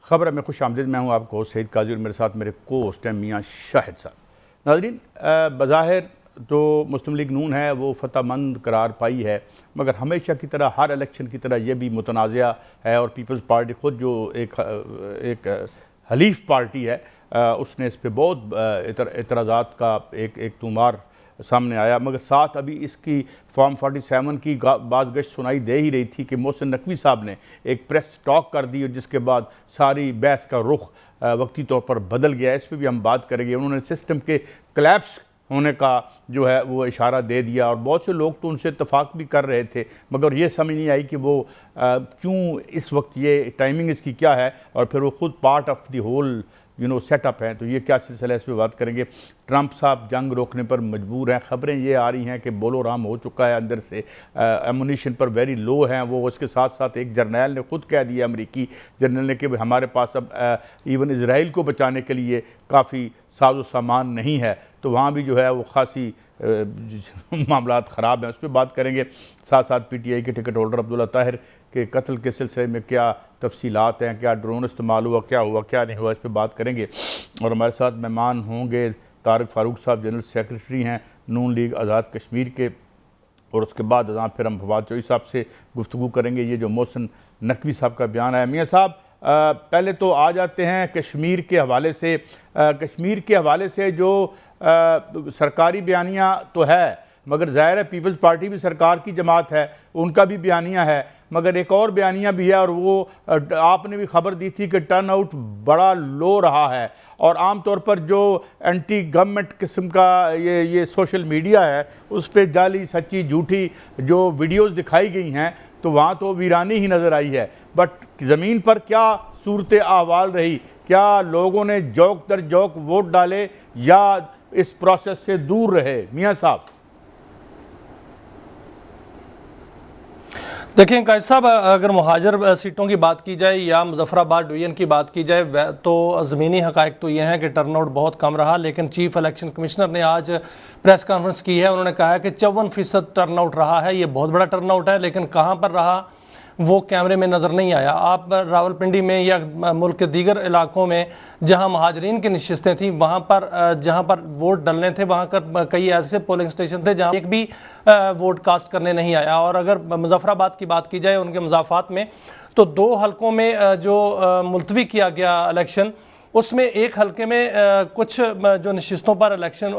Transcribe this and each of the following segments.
खबर में खुश आमदीद। मैं हूँ आपको होस्ट सईद काजी और मेरे साथ मेरे को होस्ट हैं मियाँ शाहिद साहब। नाज़रीन, बज़ाहिर तो मुस्लिम लीग नून है वो फतहमंद करार पाई है, मगर हमेशा की तरह हर इलेक्शन की तरह ये भी मुतनाज़ा है और पीपल्स पार्टी ख़ुद जो एक हलीफ पार्टी है उसने इस पर बहुत एतराज़ात का एक तुमार सामने आया। मगर साथ अभी इसकी फॉर्म 47 की बाज़गश्त सुनाई दे ही रही थी कि मोहसिन नकवी साहब ने एक प्रेस टॉक कर दी और जिसके बाद सारी बहस का रुख वक्ती तौर पर बदल गया। इस पर भी हम बात करेंगे। उन्होंने सिस्टम के कोलैप्स होने का जो है वो इशारा दे दिया और बहुत से लोग तो उनसे इत्तफाक भी कर रहे थे, मगर ये समझ नहीं आई कि वो क्यों इस वक्त ये टाइमिंग इसकी क्या है और फिर वो ख़ुद part of the whole setup है। तो ये क्या सिलसिला है, इस पर बात करेंगे। ट्रंप साहब जंग रोकने पर मजबूर हैं। ख़बरें ये आ रही हैं कि बोलोराम हो चुका है अंदर से, एमुनिशन पर वेरी लो हैं वो। उसके साथ साथ एक जर्नैल ने खुद कह दिया, अमरीकी जर्नल ने, कि हमारे पास अब इवन इसराइल को बचाने के लिए काफ़ी साजो सामान नहीं है। तो वहाँ भी जो है वो खासी मामलात ख़राब हैं, उस पर बात करेंगे। साथ साथ PTI के टिकट होल्डर अब्दुल्ला ताहिर के कत्ल के सिलसिले में क्या तफसीलात हैं, क्या ड्रोन इस्तेमाल हुआ, क्या हुआ क्या नहीं हुआ, इस पर बात करेंगे। और हमारे साथ मेहमान होंगे तारिक फ़ारूक साहब, जनरल सेक्रेटरी हैं नून लीग आज़ाद कश्मीर के, और उसके बाद फिर हम फवाद चौधरी साहब से गुफ्तगू करेंगे। ये जो मोहसिन नकवी साहब का बयान है, मियाँ साहब पहले तो आ जाते हैं कश्मीर के हवाले से। कश्मीर के हवाले से जो सरकारी बयानिया तो है, मगर ज़ाहिर है पीपल्स पार्टी भी सरकार की जमात है, उनका भी बयानिया है, मगर एक और बयानिया भी है और वो आपने भी खबर दी थी कि टर्न आउट बड़ा लो रहा है। और आम तौर पर जो एंटी गवर्नमेंट किस्म का ये सोशल मीडिया है उस पर जाली सच्ची झूठी जो वीडियोस दिखाई गई हैं तो वहाँ तो वीरानी ही नज़र आई है। बट ज़मीन पर क्या सूरत अहवाल रही? क्या लोगों ने जौक दर जौक वोट डाले या इस प्रोसेस से दूर रहे? मियाँ साहब देखिए कायद साहब, अगर मुहाजिर सीटों की बात की जाए या मुजफ्फराबाद डिवीज़न की बात की जाए तो ज़मीनी हक़ाइक़ तो ये हैं कि टर्नआउट बहुत कम रहा। लेकिन चीफ इलेक्शन कमिश्नर ने आज प्रेस कॉन्फ्रेंस की है, उन्होंने कहा है कि 54% टर्नआउट रहा है। ये बहुत बड़ा टर्नआउट है, लेकिन कहाँ पर रहा वो कैमरे में नज़र नहीं आया। आप रावलपिंडी में या मुल्क के दीगर इलाकों में जहां महाजरीन की नशिस्तें थीं, वहां पर जहां पर वोट डलने थे वहां पर कई ऐसे पोलिंग स्टेशन थे जहां एक भी वोट कास्ट करने नहीं आया। और अगर मुजफ्फराबाद की बात की जाए उनके मुजाफात में, तो 2 हलकों में जो मुलतवी किया गया इलेक्शन, उसमें एक हल्के में कुछ जो नशिस्तों पर इलेक्शन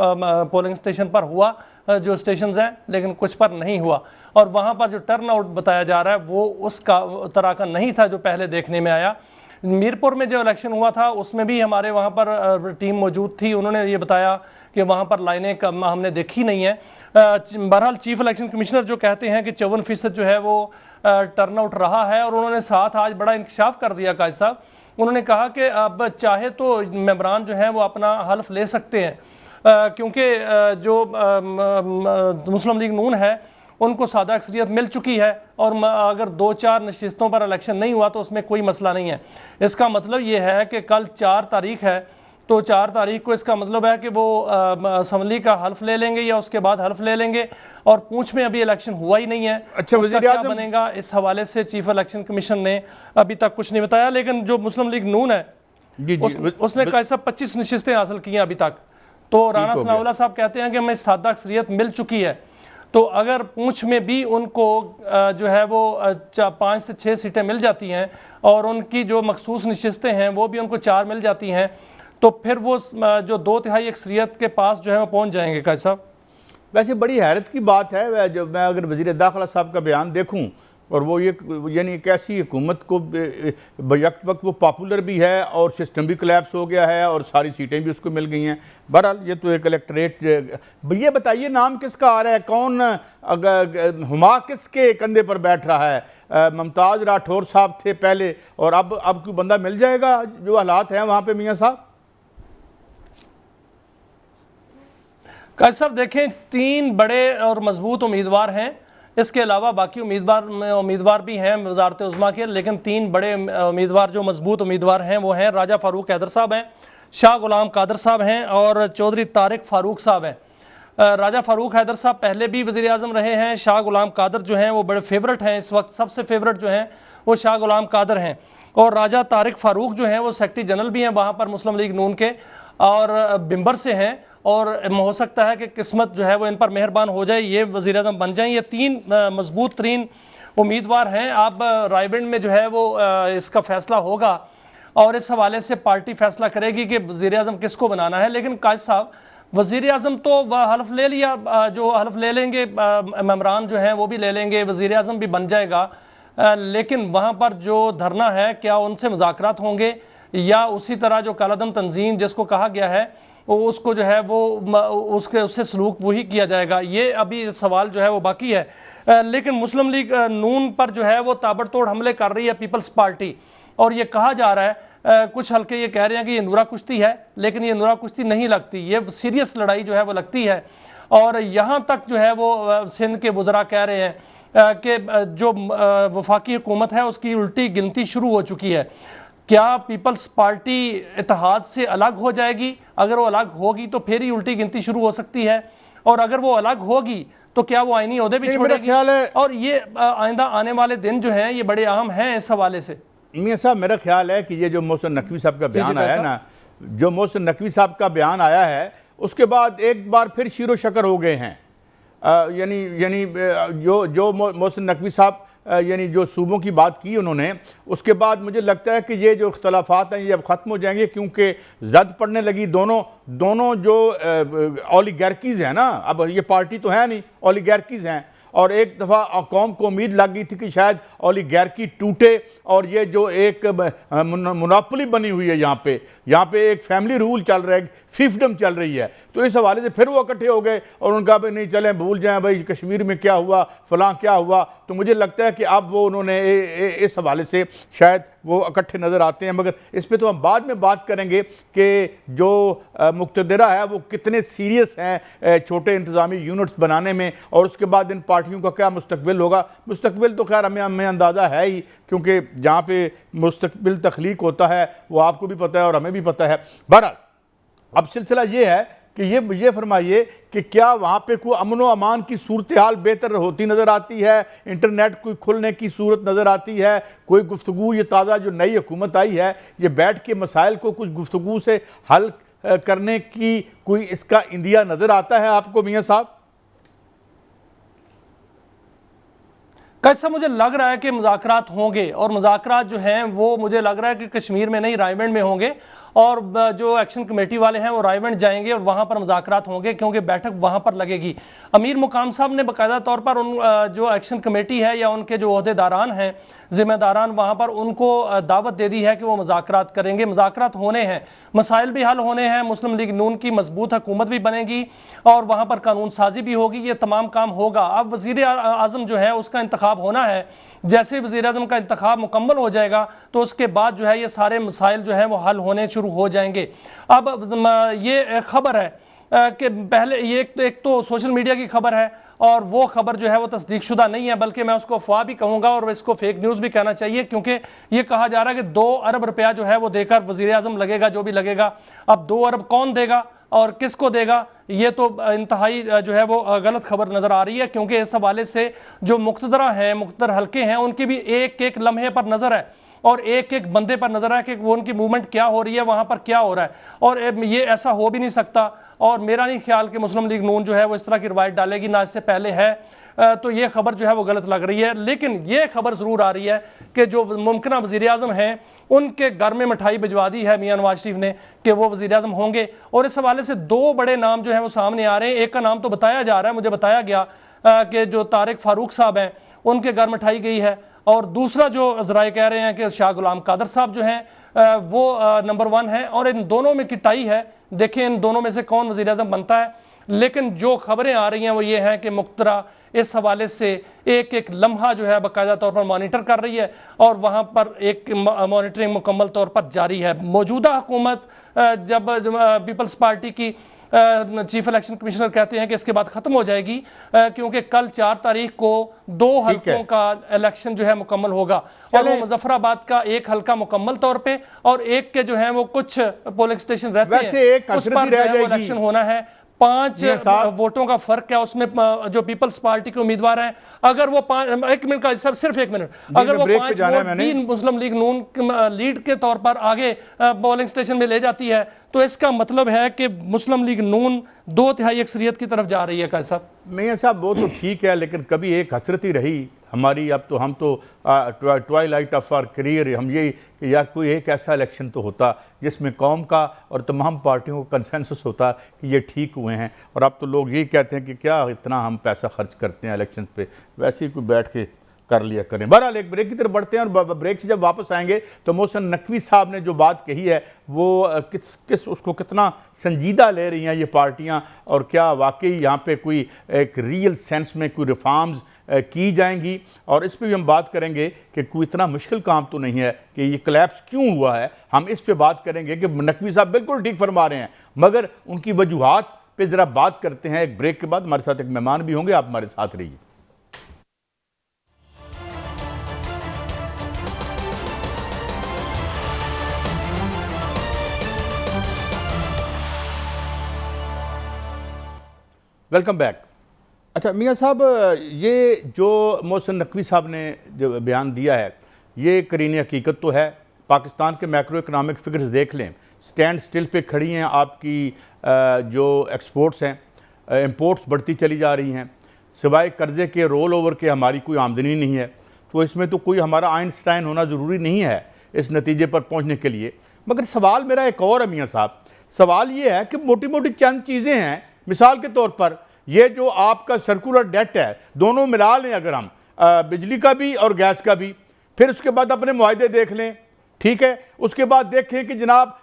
पोलिंग स्टेशन पर हुआ, जो स्टेशन हैं, लेकिन कुछ पर नहीं हुआ। और वहां पर जो टर्न आउट बताया जा रहा है वो उसका तरह का नहीं था जो पहले देखने में आया। मीरपुर में जो इलेक्शन हुआ था उसमें भी हमारे वहां पर टीम मौजूद थी, उन्होंने ये बताया कि वहां पर लाइनें कम हमने देखी नहीं है। बहरहाल चीफ इलेक्शन कमिश्नर जो कहते हैं कि 54% जो है वो टर्नआउट रहा है। और उन्होंने साथ आज बड़ा इंकशाफ कर दिया कायद साहब। उन्होंने कहा कि अब चाहे तो मेंबरान जो है वो अपना हल्फ ले सकते हैं, क्योंकि जो मुस्लिम लीग नून है उनको सादा अक्सरियत मिल चुकी है और अगर 2-4 नशिस्तों पर इलेक्शन नहीं हुआ तो उसमें कोई मसला नहीं है। इसका मतलब ये है कि कल 4 तारीख है, तो 4 तारीख को इसका मतलब है कि वो असम्बली का हल्फ ले लेंगे या उसके बाद हल्फ ले लेंगे। और पूंछ में अभी इलेक्शन हुआ ही नहीं है। अच्छा, वज़ीर क्या आज़म बनेगा इस हवाले से चीफ इलेक्शन कमीशन ने अभी तक कुछ नहीं बताया। लेकिन जो मुस्लिम लीग नून है उसने कैसा 25 नशिस्तें हासिल की हैं अभी तक। तो राणा सनाउल्लाह साहब कहते हैं कि हमें सादा अक्सरियत मिल चुकी है। तो अगर पूंछ में भी उनको जो है वो 5 से 6 सीटें मिल जाती हैं और उनकी जो मखसूस नशिस्तें हैं वो भी उनको 4 मिल जाती हैं, तो फिर वो जो 2/3 अक्सरियत के पास जो है वो पहुंच जाएंगे। कायद साहब वैसे बड़ी हैरत की बात है जो मैं अगर वज़ीर दाखिला साहब का बयान देखूं और वो ये यानी एक ऐसी हुकूमत को बैक वक्त वो पॉपुलर भी है और सिस्टम भी कोलैप्स हो गया है और सारी सीटें भी उसको मिल गई हैं। बहरहाल ये तो एक इलेक्टरेट। ये बताइए नाम किसका आ रहा है, कौन हुमा किसके कंधे पर बैठ रहा है? मुमताज़ राठौर साहब थे पहले और अब कोई बंदा मिल जाएगा? जो हालात हैं वहाँ पर मियाँ साहब। कायद साहब देखें, 3 बड़े और मजबूत उम्मीदवार हैं, इसके अलावा बाकी उम्मीदवार भी हैं वज़ारत उज़्मा के, लेकिन 3 बड़े उम्मीदवार जो मजबूत उम्मीदवार हैं वो हैं राजा फारूक हैदर साहब हैं, शाह गुलाम कादर साहब हैं और चौधरी तारिक फारूक साहब हैं। राजा फारूक हैदर साहब पहले भी वज़ीर आज़म रहे हैं। शाह गुलाम कादर जो हैं वो बड़े फेवरेट हैं, इस वक्त सबसे फेवरेट जो हैं वो शाह गुलाम कादर हैं। और राजा तारिक फारूक जो हैं वो सेक्रेटरी जनरल भी हैं वहाँ पर मुस्लिम लीग नून के, और बिम्बर से हैं, और हो सकता है कि किस्मत जो है वो इन पर मेहरबान हो जाए, ये वज़ीर आज़म बन जाएं। ये 3 मजबूत तरीन उम्मीदवार हैं। अब रायबंड में जो है वो इसका फैसला होगा और इस हवाले से पार्टी फैसला करेगी कि वज़ीर आज़म किसको बनाना है। लेकिन काजी साहब, वज़ीर आज़म तो हल्फ ले लिया, जो हल्फ ले लेंगे मेम्बरान जो हैं वो भी ले लेंगे, वज़ीर आज़म भी बन जाएगा, लेकिन वहाँ पर जो धरना है क्या उनसे मुज़ाकरात होंगे या उसी तरह जो कालादम तंजीम जिसको कहा गया है उसको जो है वो उससे सलूक वही किया जाएगा, ये अभी सवाल जो है वो बाकी है। लेकिन मुस्लिम लीग नून पर जो है वो ताबड़तोड़ हमले कर रही है पीपल्स पार्टी, और ये कहा जा रहा है कुछ हल्के ये कह रहे हैं कि ये नूरा कुश्ती है, लेकिन ये नूरा कुश्ती नहीं लगती, ये सीरियस लड़ाई जो है वो लगती है। और यहाँ तक जो है वो सिंध के वज़रा कह रहे हैं कि जो वफाकी हुकूमत है उसकी उल्टी गिनती शुरू हो चुकी है। क्या पीपल्स पार्टी इत्तेहाद से अलग हो जाएगी? अगर वो अलग होगी तो फिर ही उल्टी गिनती शुरू हो सकती है, और अगर वो अलग होगी तो क्या वो आईनी ओहदे भी छोड़ेगी? और ये आइंदा आने वाले दिन जो हैं ये बड़े अहम हैं इस हवाले से। मियां साहब, मेरा ख्याल है कि ये जो मोहसिन नकवी साहब का बयान आया है ना, जो मोहसिन नकवी साहब का बयान आया है उसके बाद एक बार फिर शीरो शकर हो गए हैं। यानी जो मोहसिन नकवी साहब यानी जो सूबों की बात की उन्होंने, उसके बाद मुझे लगता है कि ये जो इख्तलाफात हैं ये अब ख़त्म हो जाएंगे, क्योंकि जद पड़ने लगी दोनों जो ओलिगार्कीज़ हैं ना, अब ये पार्टी तो है नहीं, ओलिगार्कीज़ हैं। और एक दफ़ा कौम को उम्मीद लग गई थी कि शायद ओलिगार्की टूटे और ये जो एक मोनोपोली बनी हुई है यहाँ पे एक फैमिली रूल चल रहा है, फिफ्डम चल रही है, तो इस हवाले से फिर वो इकट्ठे हो गए और उनका भाई नहीं चलें भूल जाएं भाई कश्मीर में क्या हुआ, फलां क्या हुआ। तो मुझे लगता है कि अब वो उन्होंने इस हवाले से शायद वो इकट्ठे नज़र आते हैं, मगर इस पर तो हम बाद में बात करेंगे कि जो मुक्तदरा है वो कितने सीरियस हैं छोटे इंतज़ामी यूनिट्स बनाने में, और उसके बाद इन पार्टियों का क्या मुस्तकबिल होगा। मुस्तकबिल तो खैर हमें अंदाज़ा है ही, क्योंकि जहाँ पे मुस्तकबिल तख्लीक होता है वो आपको भी पता है और हमें भी पता है। बहरहाल अब सिलसिला ये है कि ये फरमाइए कि क्या वहाँ पे कोई अमन व अमान की सूरत हाल बेहतर होती नज़र आती है, इंटरनेट कोई खुलने की सूरत नज़र आती है, कोई गुफ्तगू ये ताज़ा जो नई हुकूमत आई है ये बैठ के मसाइल को कुछ गुफ्तगू से हल करने की कोई इसका इंदिया नज़र आता है आपको मियाँ साहब? कैसा मुझे लग रहा है कि मुज़ाकरात होंगे, और मुज़ाकरात जो हैं वो मुझे लग रहा है कि कश्मीर में नहीं रायबंड में होंगे, और जो एक्शन कमेटी वाले हैं वो रायबंड जाएंगे और वहां पर मुज़ाकरात होंगे, क्योंकि बैठक वहां पर लगेगी। अमीर मुकाम साहब ने बाकायदा तौर पर उन जो एक्शन कमेटी है या उनके जो ओहदेदारान हैं, जिम्मेदारान वहां पर, उनको दावत दे दी है कि वो मुज़ाकरात करेंगे। मुज़ाकरात होने हैं, मसाइल भी हल होने हैं, मुस्लिम लीग नून की मजबूत हुकूमत भी बनेगी और वहां पर कानून साजी भी होगी, ये तमाम काम होगा। अब वज़ीर आज़म जो है उसका इंतखाब होना है, जैसे वज़ीर आज़म का इंतखाब मुकम्मल हो जाएगा तो उसके बाद जो है ये सारे मसाइल जो है वो हल होने शुरू हो जाएंगे। अब ये खबर है कि पहले ये एक तो सोशल मीडिया की खबर है, और वो खबर जो है वो तस्दीक शुदा नहीं है, बल्कि मैं उसको अफवाह भी कहूंगा और इसको फेक न्यूज़ भी कहना चाहिए, क्योंकि ये कहा जा रहा है कि 2 अरब रुपया जो है वो देकर वज़ीर आज़म लगेगा, जो भी लगेगा। अब 2 अरब कौन देगा और किसको देगा, ये तो इंतहाई जो है वो गलत खबर नजर आ रही है, क्योंकि इस हवाले से जो मुक्तदरा हैं, मुक्तदर हल्के हैं, उनकी भी एक एक लम्हे पर नजर है और एक एक बंदे पर नजर है कि वो उनकी मूवमेंट क्या हो रही है, वहां पर क्या हो रहा है। और ये ऐसा हो भी नहीं सकता, और मेरा नहीं ख्याल कि मुस्लिम लीग नून जो है वो इस तरह की रवायत डालेगी, ना इससे पहले है। तो ये खबर जो है वो गलत लग रही है। लेकिन ये खबर जरूर आ रही है कि जो मुमकिन वज़ीर आज़म हैं उनके घर में मिठाई भिजवा दी है मियां नवाज शरीफ ने कि वो वज़ीर आज़म होंगे, और इस हवाले से 2 बड़े नाम जो है वो सामने आ रहे हैं। एक का नाम तो बताया जा रहा है, मुझे बताया गया कि जो तारिक फारूक साहब हैं उनके घर मिठाई गई है, और दूसरा जो ज़राए कह रहे हैं कि शाह गुलाम कादर साहब जो हैं वो नंबर 1 है, और इन दोनों में की टाई है। देखें इन दोनों में से कौन वज़ीर आज़म बनता है। लेकिन जो खबरें आ रही हैं वो ये हैं कि मुख्तरा इस हवाले से एक एक लम्हा जो है बाकायदा तौर पर मॉनिटर कर रही है, और वहाँ पर एक मॉनिटरिंग मुकम्मल तौर पर जारी है। मौजूदा हुकूमत जब पीपल्स पार्टी की चीफ इलेक्शन कमिश्नर कहते हैं कि इसके बाद खत्म हो जाएगी, क्योंकि कल 4 तारीख को 2 हल्कों का इलेक्शन जो है मुकम्मल होगा, और वो मुजफ्फराबाद का एक हल्का मुकम्मल तौर पे और एक के जो है वो कुछ पोलिंग स्टेशन रहते हैं उस पर इलेक्शन होना है। 5 वोटों का फर्क है उसमें जो पीपल्स पार्टी के उम्मीदवार हैं, अगर वो 1 मिनट का सब सिर्फ 1 मिनट, अगर वो 5 वोट भी मुस्लिम लीग नून लीड के तौर पर आगे पोलिंग स्टेशन में ले जाती है, तो इसका मतलब है कि मुस्लिम लीग नून 2/3 अक्सरियत की तरफ जा रही है। कैसा मियां साहब, वो तो ठीक है, लेकिन कभी एक हसरत ही रही हमारी। अब तो हम तो ट्वाइलाइट ऑफ आवर करियर, हम ये कि यार कोई एक ऐसा इलेक्शन तो होता जिसमें कौम का और तमाम पार्टियों का कंसेंसस होता कि ये ठीक हुए हैं। और अब तो लोग यही कहते हैं कि क्या इतना हम पैसा खर्च करते हैं इलेक्शन पे, वैसे ही कोई बैठ के कर लिया करें। बहरहाल एक ब्रेक की तरफ बढ़ते हैं और ब्रेक से जब वापस आएंगे तो मोहसिन नकवी साहब ने जो बात कही है वो उसको कितना संजीदा ले रही हैं ये पार्टियां, और क्या वाकई यहाँ पे कोई एक रियल सेंस में कोई रिफॉर्म्स की जाएंगी। और इस पर भी हम बात करेंगे कि कोई इतना मुश्किल काम तो नहीं है कि ये कोलैप्स क्यों हुआ है। हम इस पे बात करेंगे कि नकवी साहब बिल्कुल ठीक फरमा रहे हैं, मगर उनकी वजूहात पे ज़रा बात करते हैं एक ब्रेक के बाद। हमारे साथ एक मेहमान भी होंगे, आप हमारे साथ रहिए। Welcome back. अच्छा मियां साहब, ये जो मोहसिन नकवी साहब ने जो बयान दिया है ये करीनी हकीकत तो है। पाकिस्तान के मैक्रो इकनॉमिक फिगर्स देख लें, स्टैंड स्टिल पे खड़ी हैं आपकी जो एक्सपोर्ट्स हैं, इंपोर्ट्स बढ़ती चली जा रही हैं, सिवाय कर्ज़े के रोल ओवर के हमारी कोई आमदनी नहीं है। तो इसमें तो कोई हमारा आइंस्टाइन होना ज़रूरी नहीं है इस नतीजे पर पहुँचने के लिए। मगर सवाल मेरा एक और है मियां साहब, सवाल ये है कि मोटी मोटी चंद चीज़ें हैं, मिसाल के तौर पर ये जो आपका सर्कुलर डेट है, दोनों मिला लें अगर हम, बिजली का भी और गैस का भी, फिर उसके बाद अपने मुआहदे देख लें, ठीक है। उसके बाद देखें कि जनाब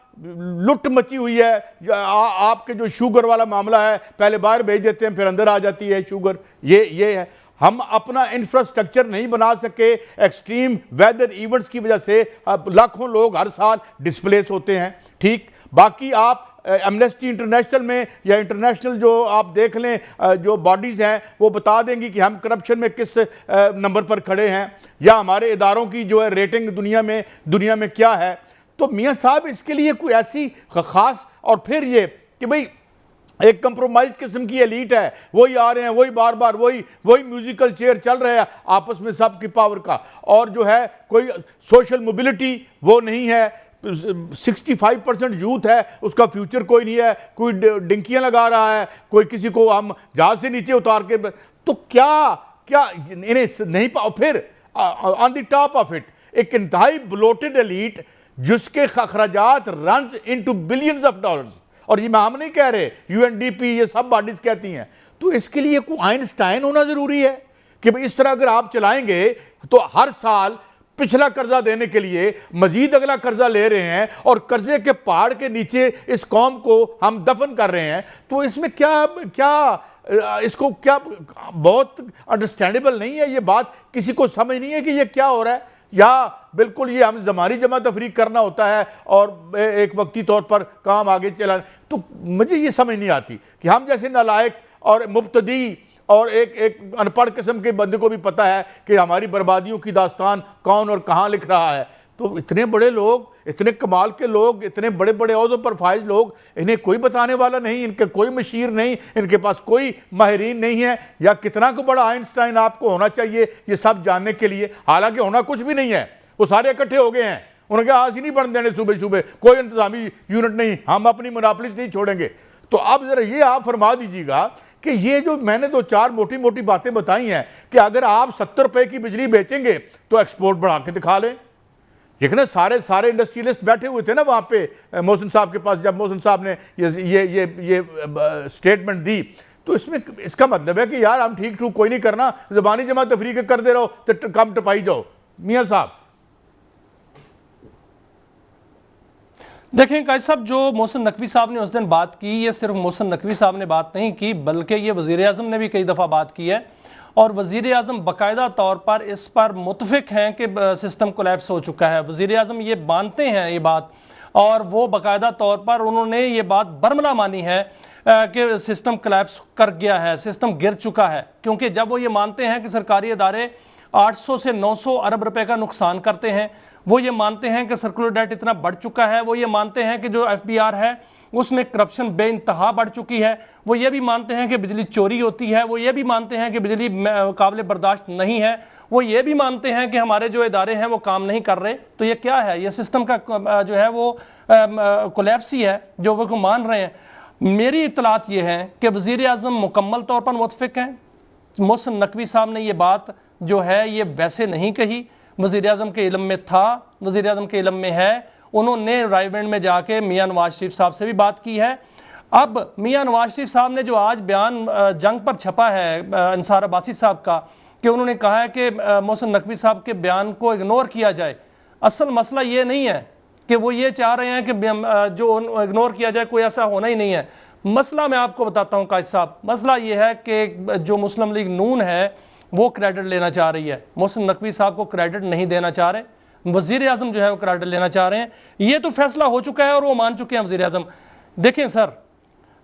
लुट मची हुई है, आपके जो शुगर वाला मामला है, पहले बाहर भेज देते हैं फिर अंदर आ जाती है शुगर, ये है। हम अपना इंफ्रास्ट्रक्चर नहीं बना सके, एक्सट्रीम वेदर इवेंट्स की वजह से लाखों लोग हर साल डिस्प्लेस होते हैं, ठीक। बाकी आप एमनेस्टी इंटरनेशनल में या इंटरनेशनल जो आप देख लें जो बॉडीज़ हैं वो बता देंगी कि हम करप्शन में किस नंबर पर खड़े हैं, या हमारे इदारों की जो है रेटिंग दुनिया में क्या है। तो मियां साहब इसके लिए कोई ऐसी ख़ास, और फिर ये कि भाई एक कंप्रोमाइज किस्म की एलीट है, वही आ रहे हैं, वही बार बार वही म्यूजिकल चेयर चल रहा है आपस में सबकी पावर का, और जो है कोई सोशल मोबिलिटी वो नहीं है। 65% यूथ है, उसका फ्यूचर कोई नहीं है, कोई डिंकियां लगा रहा है, कोई किसी को हम जहाज से नीचे उतार के, तो क्या इन्हें नहीं पाओ। फिर on the top of it एक इंतहाई ब्लोटेड एलीट जिसके अखराजात runs into billions of dollars, और ये हम नहीं कह रहे, यूएनडीपी ये सब बॉडीज कहती हैं। तो इसके लिए कोई आइंस्टाइन होना जरूरी है कि भाई इस तरह अगर आप चलाएंगे तो हर साल पिछला कर्जा देने के लिए मजीद अगला कर्जा ले रहे हैं, और कर्जे के पहाड़ के नीचे इस कौम को हम दफन कर रहे हैं। तो इसमें क्या इसको क्या बहुत अंडरस्टैंडेबल नहीं है, ये बात किसी को समझ नहीं है कि ये क्या हो रहा है, या बिल्कुल ये हम ज़मानी जमा तफरीक करना होता है और एक वक्ती तौर पर काम आगे चला। तो मुझे ये समझ नहीं आती कि हम जैसे नालायक और मुब्तदी और एक अनपढ़ किस्म के बंदे को भी पता है कि हमारी बर्बादियों की दास्तान कौन और कहाँ लिख रहा है। तो इतने बड़े लोग, इतने कमाल के लोग, इतने बड़े बड़े औहदों पर फाइज लोग, इन्हें कोई बताने वाला नहीं, इनके कोई मशीर नहीं, इनके पास कोई माहिरीन नहीं है। या कितना को बड़ा आइंस्टाइन आपको होना चाहिए ये सब जानने के लिए, हालांकि होना कुछ भी नहीं है। वो सारे इकट्ठे हो गए हैं, उन्होंने कहा आज ही नहीं बन देने सुबह कोई इंतजामी यूनिट नहीं, हम अपनी मोनोपोलीज नहीं छोड़ेंगे। तो अब जरा ये आप फरमा दीजिएगा कि ये जो मैंने 2-4 मोटी मोटी बातें बताई हैं कि अगर आप 70 रुपए की बिजली बेचेंगे तो एक्सपोर्ट बढ़ा के दिखा लें। देखना सारे इंडस्ट्रियलिस्ट बैठे हुए थे ना वहाँ पे मोहसिन साहब के पास, जब मोहसिन साहब ने ये स्टेटमेंट दी, तो इसमें इसका मतलब है कि यार हम ठीक कोई नहीं करना, ज़बानी जमा तफरीक कर दे रहो तो कम टपाई जाओ। मियाँ साहब देखें कायद साहब, जो मोहसिन नकवी साहब ने उस दिन बात की, ये सिर्फ मोहसिन नकवी साहब ने बात नहीं की बल्कि ये वज़ीर आज़म ने भी कई दफ़ा बात की है, और वज़ीर आज़म बाकायदा तौर पर इस पर मुतफिक हैं कि सिस्टम कोलैप्स हो चुका है। वज़ीर आज़म ये मानते हैं ये बात, और वो बाकायदा तौर पर उन्होंने ये बात बरमला मानी है कि सिस्टम कोलैप्स कर गया है, सिस्टम गिर चुका है। क्योंकि जब वो ये मानते हैं कि सरकारी इदारे 800 से 900 अरब रुपए का नुकसान करते हैं, वो ये मानते हैं कि सर्कुलर डेट इतना बढ़ चुका है, वो ये मानते हैं कि जो एफबीआर है उसमें करप्शन बेइंतहा बढ़ चुकी है। वो ये भी मानते हैं कि बिजली चोरी होती है, वो ये भी मानते हैं कि बिजली काबिल बर्दाश्त नहीं है, वो ये भी मानते हैं कि हमारे जो इदारे हैं वो काम नहीं कर रहे। तो ये क्या है? ये सिस्टम का जो है वो कोलैप्स ही है जो वो मान रहे हैं। मेरी इतलात ये है कि वज़ीर आज़म मुकम्मल तौर पर मुतफिक हैं। मोहसिन नकवी साहब ने ये बात जो है ये वैसे नहीं कही, वज़ीर आज़म के इल्म में था, वज़ीर आज़म के इल्म में है। उन्होंने रायबेंड में जाके मियां नवाज शरीफ साहब से भी बात की है। अब मियां नवाज शरीफ साहब ने जो आज बयान जंग पर छपा है अंसार अब्बासी साहब का, कि उन्होंने कहा है कि मोहसिन नकवी साहब के बयान को इग्नोर किया जाए। असल मसला ये नहीं है कि वो ये चाह रहे हैं कि जो इग्नोर किया जाए, कोई ऐसा होना ही नहीं है। मसला मैं आपको बताता हूं कायद साहब, मसला ये है कि जो मुस्लिम लीग नून है वो क्रेडिट लेना चाह रही है, मोहसिन नकवी साहब को क्रेडिट नहीं देना चाह रहे, वजीर आजम जो है वो क्रेडिट लेना चाह रहे हैं। ये तो फैसला हो चुका है और वो मान चुके हैं वजीर आजम। देखें सर,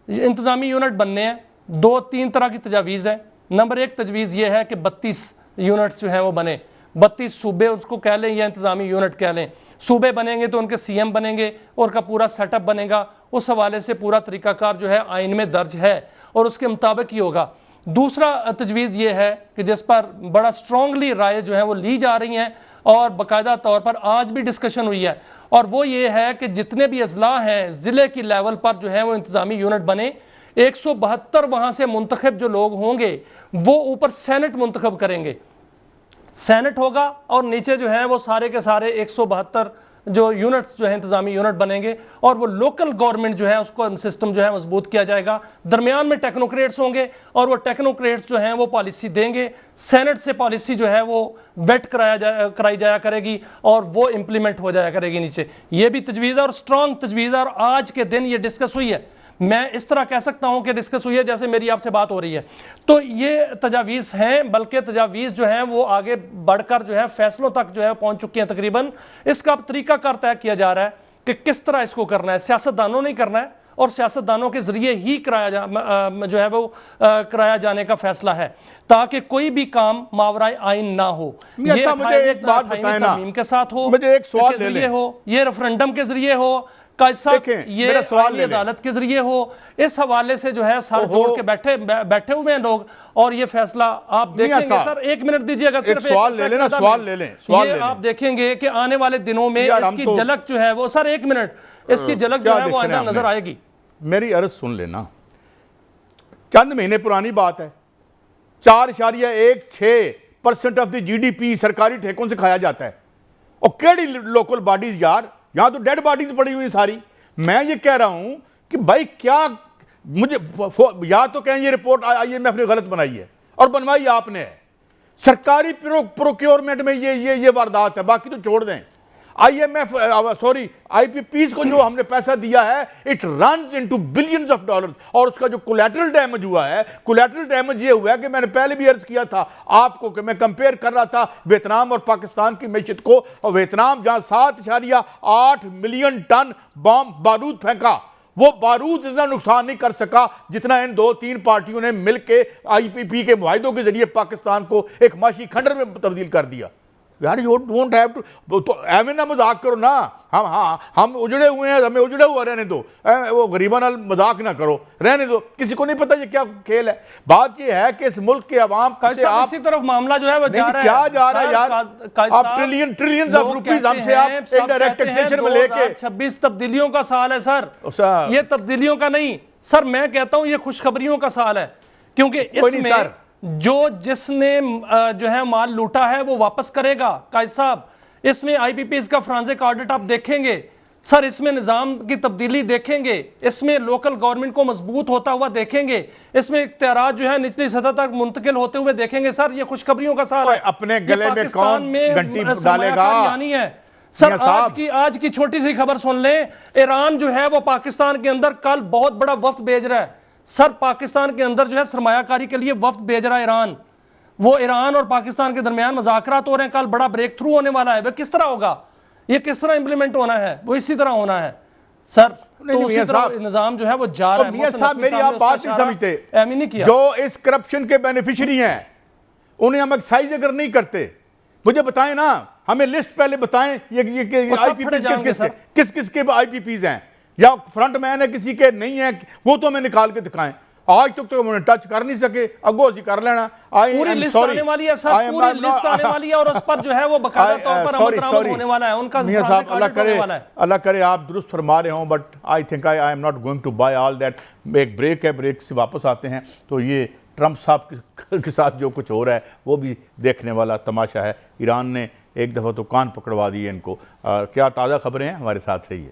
इंतजामी यूनिट बनने हैं, 2-3 तरह की तजावीज़ है। नंबर 1 तजवीज़ ये है कि 32 यूनिट्स जो हैं वो बने, 32 सूबे उसको कह लें या इंतजामी यूनिट कह लें। सूबे बनेंगे तो उनके सीएम बनेंगे और का पूरा सेटअप बनेगा। उस हवाले से पूरा तरीकाकार जो है आइन में दर्ज है और उसके मुताबिक ही होगा। दूसरा तजवीज़ ये है कि जिस पर बड़ा स्ट्रांगली राय जो है वो ली जा रही हैं और बाकायदा तौर पर आज भी डिस्कशन हुई है, और वो ये है कि जितने भी अजला हैं ज़िले की लेवल पर जो है वो इंतजामी यूनिट बने। 172 वहाँ से मुंतखब जो लोग होंगे वो ऊपर सेनेट मुंतखब करेंगे, सेनेट होगा और नीचे जो है वो सारे के सारे 172 जो यूनिट्स जो है इंतजामी यूनिट बनेंगे और वो लोकल गवर्नमेंट जो है उसको सिस्टम जो है मजबूत किया जाएगा। दरमियान में टेक्नोक्रेट्स होंगे और वो टेक्नोक्रेट्स जो हैं वो पॉलिसी देंगे, सेनेट से पॉलिसी जो है वो वेट कराई जाया करेगी और वो इंप्लीमेंट हो जाया करेगी नीचे। ये भी तजवीज़ और स्ट्रॉन्ग तजवीज़, और आज के दिन ये डिस्कस हुई है। मैं इस तरह कह सकता हूं कि डिस्कस हुई है जैसे मेरी आपसे बात हो रही है। तो ये तजावीज़ हैं, बल्कि तजावीज़ जो हैं वो आगे बढ़कर जो है फैसलों तक जो है पहुंच चुकी हैं तकरीबन। इसका अब तरीकाकार तय किया जा रहा है कि किस तरह इसको करना है। सियासतदानों ने करना है और सियासतदानों के जरिए ही कराया जाने का फैसला है, ताकि कोई भी काम मावराए आइन ना हो। ये मुझे एक बात बताएं ना, के साथ हो, मुझे एक सवाल ले लें, हो ये रेफरेंडम के जरिए हो, ये अदालत के जरिए हो। इस हवाले से जो है सर जोड़ के बैठे हुए हैं लोग और ये फैसला आप देखेंगे। सर 1 मिनट दीजिएगा, सिर्फ सवाल ले लेना, सवाल ले लें। ये आप देखेंगे कि आने वाले दिनों में इसकी झलक जो है वो, सर 1 मिनट, इसकी झलक जो है वो आइंदा नजर आएगी। मेरी अर्ज सुन लेना, चंद महीने पुरानी बात है, 4.16% ऑफ द जीडीपी सरकारी ठेकों से खाया जाता है। और केड़ी लोकल बॉडीज यार, यहां तो डेड बॉडीज पड़ी हुई सारी। मैं ये कह रहा हूं कि भाई क्या मुझे या तो कहें ये रिपोर्ट आईएमएफ ने गलत बनाई है और बनवाई आपने है, सरकारी प्रोक्योरमेंट में ये वारदात है, बाकी तो छोड़ दें। आईएमएफ सॉरी आईपीपीज को जो हमने पैसा दिया है, it runs into billions of dollars, और उसका जो कोलैटरल डैमेज हुआ है, कोलैटरल डैमेज ये हुआ है कि मैंने पहले भी अर्ज किया था आपको कि मैं कंपेयर कर रहा था वियतनाम और पाकिस्तान की मैशत को, और वियतनाम जहां 7.8 मिलियन टन बम बारूद फेंका, वो बारूद इतना नुकसान नहीं कर सका जितना इन 2-3 पार्टियों ने मिलकर आईपीपी के मुआहिदों के जरिए पाकिस्तान को एक माशी खंडर में तब्दील कर दिया। यार यू डोंट हैव टू, तो एवं ना मजाक करो ना। हम उजड़े हुए हैं, हमें उजड़े हुआ रहने दो, वो गरीबाना मजाक ना करो, रहने दो, किसी को नहीं पता ये क्या खेल है। बात ये है कि इस मुल्क के अवाम से आप इसी तरफ मामला जो है वो जा रहा है। क्या जा रहा है यार, आप ट्रिलियन ऑफ रुपीस हमसे आप इनडायरेक्ट टैक्सेशन में लेके। 26 तब्दीलियों का साल है सर, ये तब्दीलियों का नहीं सर, मैं कहता हूं ये खुशखबरियों का साल है, क्योंकि इसमें जो जिसने जो है माल लूटा है वो वापस करेगा। कायद साहब, इसमें आईपीपीज का फोरेंसिक ऑडिट आप देखेंगे सर, इसमें निजाम की तब्दीली देखेंगे, इसमें लोकल गवर्नमेंट को मजबूत होता हुआ देखेंगे, इसमें इख्तियारात जो है निचली सतह तक मुंतकिल होते हुए देखेंगे। सर ये खुशखबरियों का साल है। अपने गले में कौन घंटी डालेगा है सर। आज की छोटी सी खबर सुन लें, ईरान जो है वो पाकिस्तान के अंदर कल बहुत बड़ा वफ्द भेज रहा है सर, पाकिस्तान के अंदर जो है सरमायाकारी के लिए वफ्द भेज रहा है ईरान। वो ईरान और पाकिस्तान के दरमियान मुज़ाकरात हो रहे हैं, कल बड़ा ब्रेक थ्रू होने वाला है। वह किस तरह होगा, ये किस तरह इंप्लीमेंट होना है, वो इसी तरह होना है सर। तो उसी तरह निजाम जो है वो जा रहा है। मियां साहब मेरी आप बात नहीं समझते, नहीं किया। जो इस करप्शन के बेनिफिशियरी हैं उन्हें हम एक्साइज अगर नहीं करते, मुझे बताएं ना, हमें लिस्ट पहले बताएं ये आईपीपीज किस किस के आईपीपीज हैं। या फ्रंट मैन है किसी के नहीं है, वो तो हमें निकाल के दिखाएं। आज तक तो उन्होंने टच कर नहीं सके, अगो सी कर लेना। पूरी लिस्ट आने वाली है सर, पूरी लिस्ट आने वाली है और उस पर जो है वो बकायदा तौर पर अमल दरामद होने वाला है उनका। मियां साहब अल्लाह करे आप दुरुस्त फरमा रहे हों, but I think I am not going to buy all that. एक ब्रेक है, ब्रेक से वापस आते हैं तो ये ट्रंप साहब के साथ जो कुछ हो रहा है वो भी देखने वाला तमाशा है। ईरान ने एक दफ़ा तो कान पकड़वा दिए इनको। क्या ताज़ा खबरें हैं, हमारे साथ रहिए।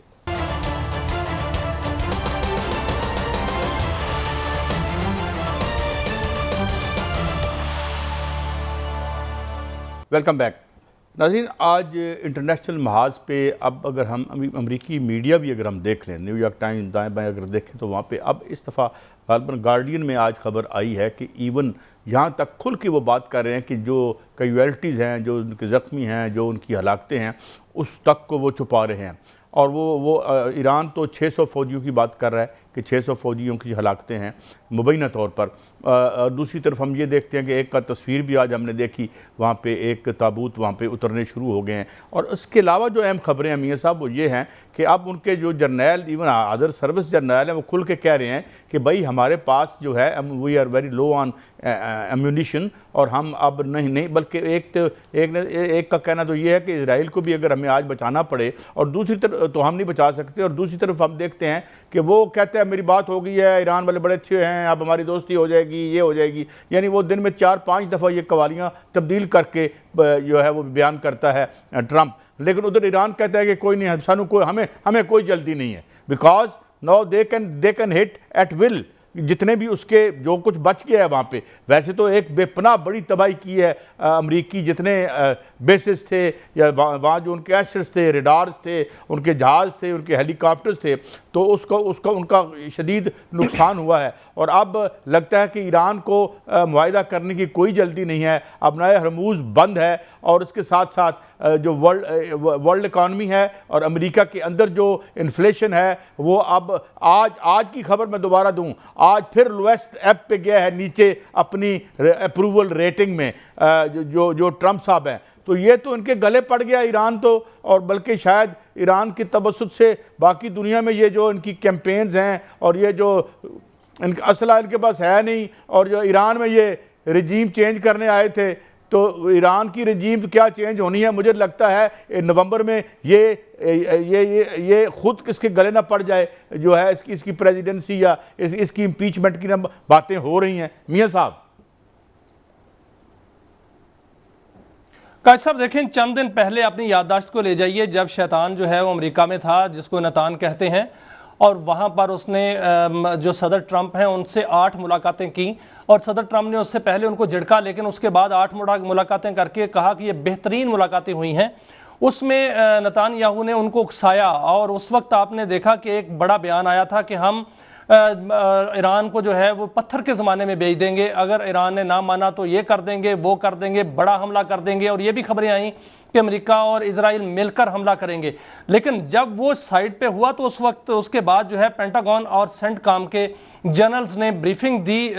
वेलकम बैक नाज़रीन। आज इंटरनेशनल महाज पे अब अगर हम अमरीकी मीडिया भी अगर हम देख लें, न्यूयॉर्क टाइम्स दाएँ बाएँ अगर देखें तो वहाँ पे अब इस दफ़ा गालिबन गार्डियन में आज खबर आई है कि इवन यहाँ तक खुल के वो बात कर रहे हैं कि जो कैजुअल्टीज़ हैं, जो उनके ज़ख्मी हैं, जो उनकी हलाकतें हैं, उस तक को वो छुपा रहे हैं। और वो ईरान तो 600 फ़ौजियों की बात कर रहा है कि 600 फ़ौजियों की हलाकतें हैं मुबैना तौर पर। दूसरी तरफ हम ये देखते हैं कि एक का तस्वीर भी आज हमने देखी, वहाँ पे एक ताबूत वहाँ पे उतरने शुरू हो गए हैं। और उसके अलावा जो अहम खबरें हैं मियाँ साहब वो ये हैं कि अब उनके जो Jarnail, even other service Jarnail हैं, वो खुल के कह रहे हैं कि भाई हमारे पास जो है we are very low on ammunition, और हम अब नहीं बल्कि एक का कहना तो ये है कि इजराइल को भी अगर हमें आज बचाना पड़े और दूसरी तरफ तो हम नहीं बचा सकते, और दूसरी तरफ हम देखते हैं कि वो कहते हैं मेरी बात हो गई है, ईरान वाले बड़े अच्छे हैं, अब हमारी दोस्ती हो जाएगी, ये हो जाएगी। यानी वो दिन में 4-5 दफ़ा ये कवालियाँ तब्दील करके जो है वो बयान करता है ट्रंप। लेकिन उधर ईरान कहता है कि कोई नहीं, सानू कोई हमें कोई जल्दी नहीं है, because now they can hit eight will. जितने भी उसके जो कुछ बच गया है वहाँ पे, वैसे तो एक बेपनाह बड़ी तबाही की है अमरीकी जितने बेसिस थे या वहाँ जो उनके एसेट्स थे, रेडार्स थे, उनके जहाज़ थे, उनके हेलीकॉप्टर्स थे, तो उसका उनका शदीद नुकसान हुआ है। और अब लगता है कि ईरान को मुआहिदा करने की कोई जल्दी नहीं है। अब नया हरमूज़ बंद है और इसके साथ साथ जो वर्ल्ड इकानमी है और अमेरिका के अंदर जो इन्फ्लेशन है वो अब आज की खबर मैं दोबारा दूं, आज फिर लोएस्ट ऐप पे गया है नीचे अपनी अप्रूवल रेटिंग में जो ट्रंप साहब हैं। तो ये तो इनके गले पड़ गया ईरान तो, और बल्कि शायद ईरान की तबस्सुत से बाकी दुनिया में ये जो इनकी कैंपेन्स हैं और ये जो इनका असला इनके पास है नहीं, और जो ईरान में ये रजीम चेंज करने आए थे, तो ईरान की रजीम क्या चेंज होनी है। मुझे लगता है नवंबर में ये खुद किसके गले ना पड़ जाए, जो है इसकी प्रेसिडेंसी या इसकी इम्पीचमेंट की बातें हो रही हैं। मियां साहब काश साहब देखें, चंद दिन पहले अपनी याददाश्त को ले जाइए जब शैतान जो है वो अमेरिका में था, जिसको नतान कहते हैं, और वहां पर उसने जो सदर ट्रंप हैं उनसे 8 मुलाकातें की, और सदर ट्रंप ने उससे पहले उनको झिड़का, लेकिन उसके बाद 8 मुलाकातें करके कहा कि ये बेहतरीन मुलाकातें हुई हैं। उसमें नेतान्याहू ने उनको उकसाया, और उस वक्त आपने देखा कि एक बड़ा बयान आया था कि हम ईरान को जो है वो पत्थर के ज़माने में भेज देंगे, अगर ईरान ने ना माना तो ये कर देंगे, वो कर देंगे, बड़ा हमला कर देंगे। और ये भी खबरें आई कि अमेरिका और इजराइल मिलकर हमला करेंगे। लेकिन जब वो साइड पे हुआ तो उस वक्त उसके बाद जो है पेंटागन और सेंटकॉम के जनरल्स ने ब्रीफिंग दी